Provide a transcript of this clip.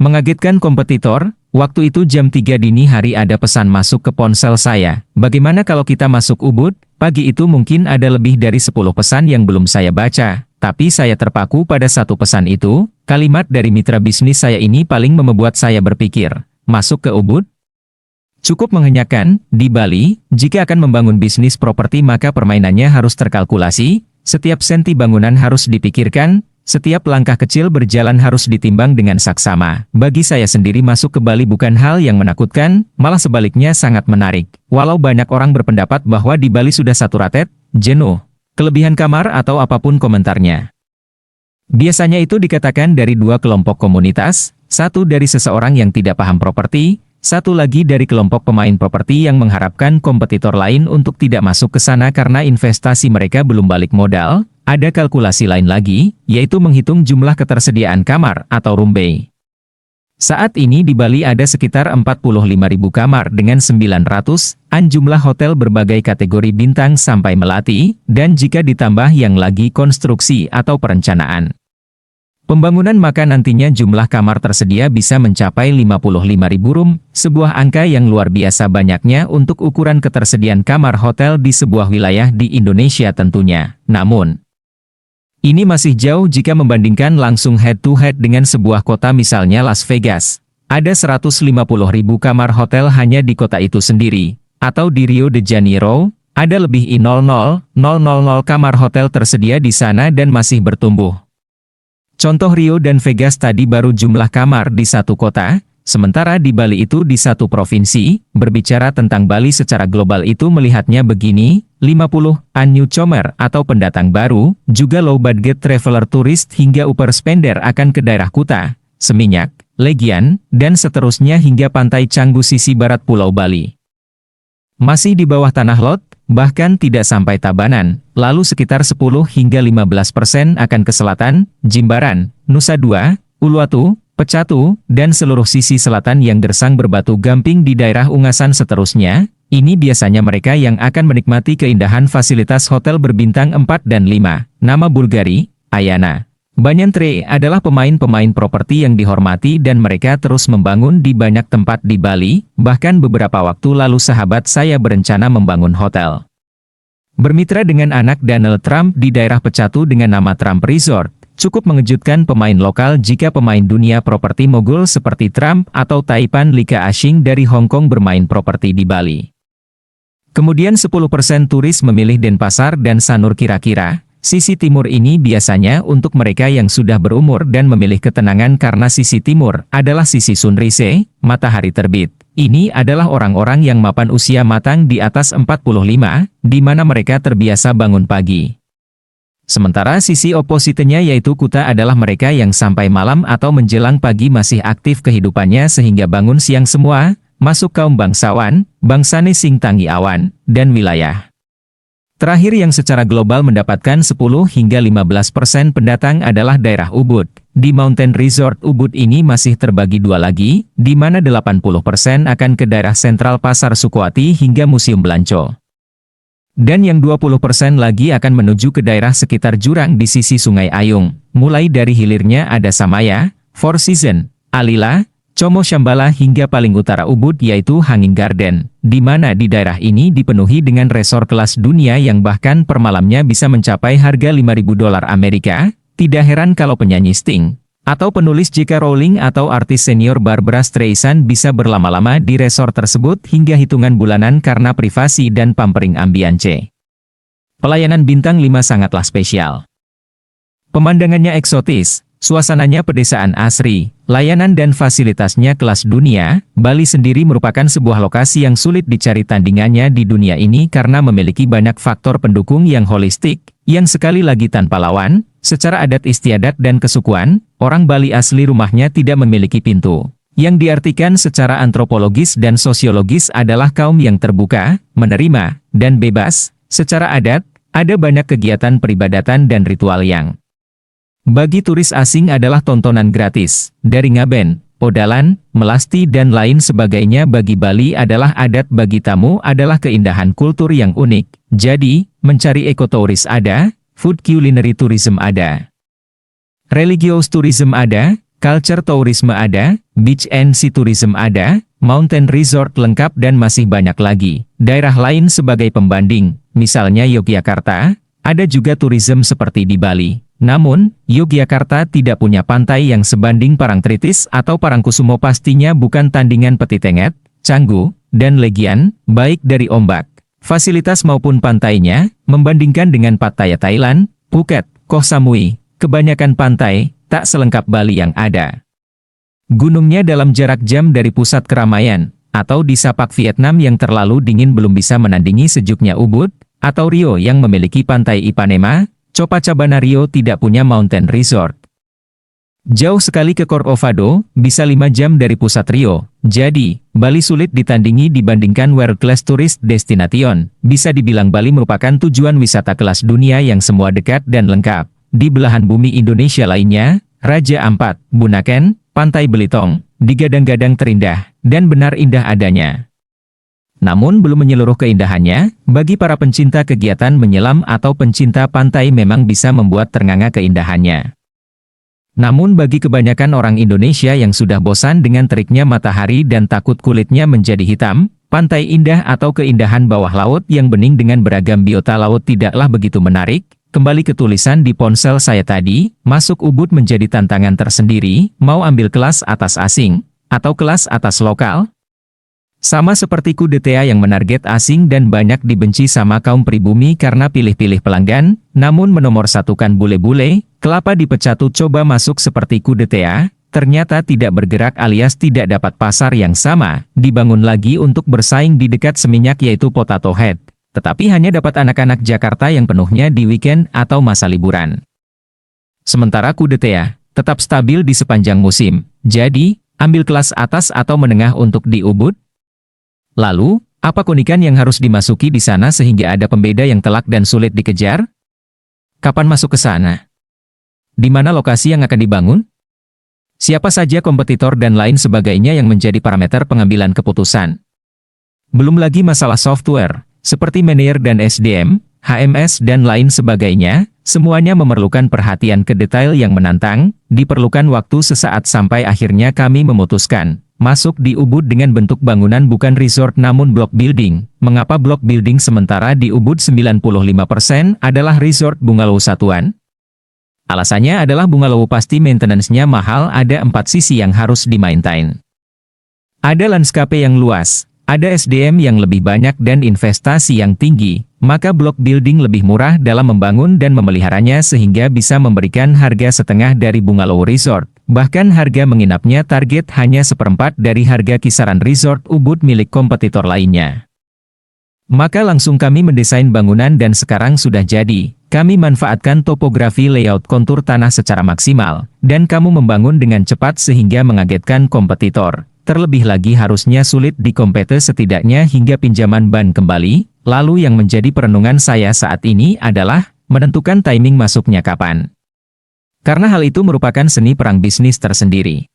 Mengagetkan kompetitor, waktu itu jam 3 dini hari ada pesan masuk ke ponsel saya. Bagaimana kalau kita masuk Ubud? Pagi itu mungkin ada lebih dari 10 pesan yang belum saya baca. Tapi saya terpaku pada satu pesan itu. Kalimat dari mitra bisnis saya ini paling membuat saya berpikir, masuk ke Ubud? Cukup mengenyangkan, di Bali, jika akan membangun bisnis properti maka permainannya harus terkalkulasi, setiap senti bangunan harus dipikirkan, setiap langkah kecil berjalan harus ditimbang dengan saksama. Bagi saya sendiri masuk ke Bali bukan hal yang menakutkan, malah sebaliknya sangat menarik. Walau banyak orang berpendapat bahwa di Bali sudah saturated, jenuh, kelebihan kamar atau apapun komentarnya. Biasanya itu dikatakan dari dua kelompok komunitas, satu dari seseorang yang tidak paham properti, satu lagi dari kelompok pemain properti yang mengharapkan kompetitor lain untuk tidak masuk ke sana karena investasi mereka belum balik modal. Ada kalkulasi lain lagi, yaitu menghitung jumlah ketersediaan kamar atau room bay. Saat ini di Bali ada sekitar 45.000 kamar dengan 900-an jumlah hotel berbagai kategori bintang sampai melati, dan jika ditambah yang lagi konstruksi atau perencanaan pembangunan maka nantinya jumlah kamar tersedia bisa mencapai 55.000 room, sebuah angka yang luar biasa banyaknya untuk ukuran ketersediaan kamar hotel di sebuah wilayah di Indonesia tentunya. Namun, ini masih jauh jika membandingkan langsung head-to-head dengan sebuah kota misalnya Las Vegas. Ada 150.000 kamar hotel hanya di kota itu sendiri. Atau di Rio de Janeiro, ada lebih 0,000 kamar hotel tersedia di sana dan masih bertumbuh. Contoh Rio dan Vegas tadi baru jumlah kamar di satu kota, sementara di Bali itu di satu provinsi. Berbicara tentang Bali secara global itu melihatnya begini, 50-an newcomer atau pendatang baru, juga low budget traveler turis hingga upper spender akan ke daerah Kuta, Seminyak, Legian, dan seterusnya hingga pantai Canggu sisi barat Pulau Bali. Masih di bawah tanah lot, bahkan tidak sampai Tabanan, lalu sekitar 10 hingga 15% akan ke selatan, Jimbaran, Nusa Dua, Uluwatu, Pecatu, dan seluruh sisi selatan yang gersang berbatu gamping di daerah Ungasan seterusnya. Ini biasanya mereka yang akan menikmati keindahan fasilitas hotel berbintang 4 dan 5. Nama Bulgari, Ayana, Banyantre adalah pemain-pemain properti yang dihormati dan mereka terus membangun di banyak tempat di Bali. Bahkan beberapa waktu lalu sahabat saya berencana membangun hotel bermitra dengan anak Donald Trump di daerah Pecatu dengan nama Trump Resort. Cukup mengejutkan pemain lokal jika pemain dunia properti mogul seperti Trump atau Taipan Lika Ashing dari Hong Kong bermain properti di Bali. Kemudian 10% turis memilih Denpasar dan Sanur kira-kira. Sisi timur ini biasanya untuk mereka yang sudah berumur dan memilih ketenangan karena sisi timur adalah sisi sunrise, matahari terbit. Ini adalah orang-orang yang mapan usia matang di atas 45, di mana mereka terbiasa bangun pagi. Sementara sisi opositenya yaitu Kuta adalah mereka yang sampai malam atau menjelang pagi masih aktif kehidupannya sehingga bangun siang semua, masuk kaum bangsawan, bangsane sing tangi awan, dan wilayah. Terakhir yang secara global mendapatkan 10 hingga 15% pendatang adalah daerah Ubud. Di Mountain Resort Ubud ini masih terbagi dua lagi, di mana 80% akan ke daerah sentral Pasar Sukoati hingga Museum Blanco. Dan yang 20% lagi akan menuju ke daerah sekitar jurang di sisi Sungai Ayung. Mulai dari hilirnya ada Samaya, Four Seasons, Alila, Como Shambhala hingga paling utara Ubud yaitu Hanging Garden, di mana di daerah ini dipenuhi dengan resort kelas dunia yang bahkan per malamnya bisa mencapai harga $5.000 Amerika. Tidak heran kalau penyanyi Sting, atau penulis J.K. Rowling atau artis senior Barbara Streisand bisa berlama-lama di resort tersebut hingga hitungan bulanan karena privasi dan pampering ambience. Pelayanan bintang 5 sangatlah spesial. Pemandangannya eksotis, suasananya pedesaan asri, layanan dan fasilitasnya kelas dunia. Bali sendiri merupakan sebuah lokasi yang sulit dicari tandingannya di dunia ini karena memiliki banyak faktor pendukung yang holistik, yang sekali lagi tanpa lawan. Secara adat istiadat dan kesukuan, orang Bali asli rumahnya tidak memiliki pintu. Yang diartikan secara antropologis dan sosiologis adalah kaum yang terbuka, menerima, dan bebas. Secara adat, ada banyak kegiatan peribadatan dan ritual yang bagi turis asing adalah tontonan gratis. Dari ngaben, podalan, melasti dan lain sebagainya bagi Bali adalah adat, bagi tamu adalah keindahan kultur yang unik. Jadi, mencari ekotouris ada, food culinary tourism ada, religious tourism ada, culture tourisme ada, beach and sea tourism ada, mountain resort lengkap dan masih banyak lagi. Daerah lain sebagai pembanding, misalnya Yogyakarta, ada juga tourism seperti di Bali. Namun, Yogyakarta tidak punya pantai yang sebanding Parangtritis atau Parangkusumo, pastinya bukan tandingan Petitenget, Canggu, dan Legian, baik dari ombak, fasilitas maupun pantainya, membandingkan dengan Pattaya Thailand, Phuket, Koh Samui, kebanyakan pantai, tak selengkap Bali yang ada. Gunungnya dalam jarak jam dari pusat keramaian, atau di Sapak Vietnam yang terlalu dingin belum bisa menandingi sejuknya Ubud, atau Rio yang memiliki pantai Ipanema. Copacabana Rio tidak punya mountain resort. Jauh sekali ke Corcovado, bisa 5 jam dari pusat Rio. Jadi, Bali sulit ditandingi dibandingkan World Class Tourist Destination. Bisa dibilang Bali merupakan tujuan wisata kelas dunia yang semua dekat dan lengkap. Di belahan bumi Indonesia lainnya, Raja Ampat, Bunaken, Pantai Belitung, digadang-gadang terindah, dan benar indah adanya. Namun belum menyeluruh keindahannya, bagi para pencinta kegiatan menyelam atau pencinta pantai memang bisa membuat ternganga keindahannya. Namun bagi kebanyakan orang Indonesia yang sudah bosan dengan teriknya matahari dan takut kulitnya menjadi hitam, pantai indah atau keindahan bawah laut yang bening dengan beragam biota laut tidaklah begitu menarik. Kembali ke tulisan di ponsel saya tadi, masuk Ubud menjadi tantangan tersendiri, mau ambil kelas atas asing, atau kelas atas lokal. Sama seperti kudeta yang menarget asing dan banyak dibenci sama kaum pribumi karena pilih-pilih pelanggan, namun menomorsatukan bule-bule, kelapa dipecatut coba masuk seperti kudeta, ternyata tidak bergerak alias tidak dapat pasar yang sama, dibangun lagi untuk bersaing di dekat Seminyak yaitu Potato Head, tetapi hanya dapat anak-anak Jakarta yang penuhnya di weekend atau masa liburan. Sementara kudeta tetap stabil di sepanjang musim, jadi, ambil kelas atas atau menengah untuk di Ubud. Lalu, apa keunikan yang harus dimasuki di sana sehingga ada pembeda yang telak dan sulit dikejar? Kapan masuk ke sana? Di mana lokasi yang akan dibangun? Siapa saja kompetitor dan lain sebagainya yang menjadi parameter pengambilan keputusan. Belum lagi masalah software, seperti manajer dan SDM, HMS dan lain sebagainya, semuanya memerlukan perhatian ke detail yang menantang, diperlukan waktu sesaat sampai akhirnya kami memutuskan. Masuk di Ubud dengan bentuk bangunan bukan resort namun block building. Mengapa block building sementara di Ubud 95% adalah resort bungalow satuan? Alasannya adalah bungalow pasti maintenance-nya mahal, ada 4 sisi yang harus dimaintain. Ada landscape yang luas, ada SDM yang lebih banyak dan investasi yang tinggi, maka block building lebih murah dalam membangun dan memeliharanya sehingga bisa memberikan harga setengah dari bungalow resort. Bahkan harga menginapnya target hanya 1/4 dari harga kisaran resort Ubud milik kompetitor lainnya. Maka langsung kami mendesain bangunan dan sekarang sudah jadi. Kami manfaatkan topografi layout kontur tanah secara maksimal, dan kamu membangun dengan cepat sehingga mengagetkan kompetitor. Terlebih lagi harusnya sulit dikompete setidaknya hingga pinjaman ban kembali. Lalu yang menjadi perenungan saya saat ini adalah menentukan timing masuknya kapan. Karena hal itu merupakan seni perang bisnis tersendiri.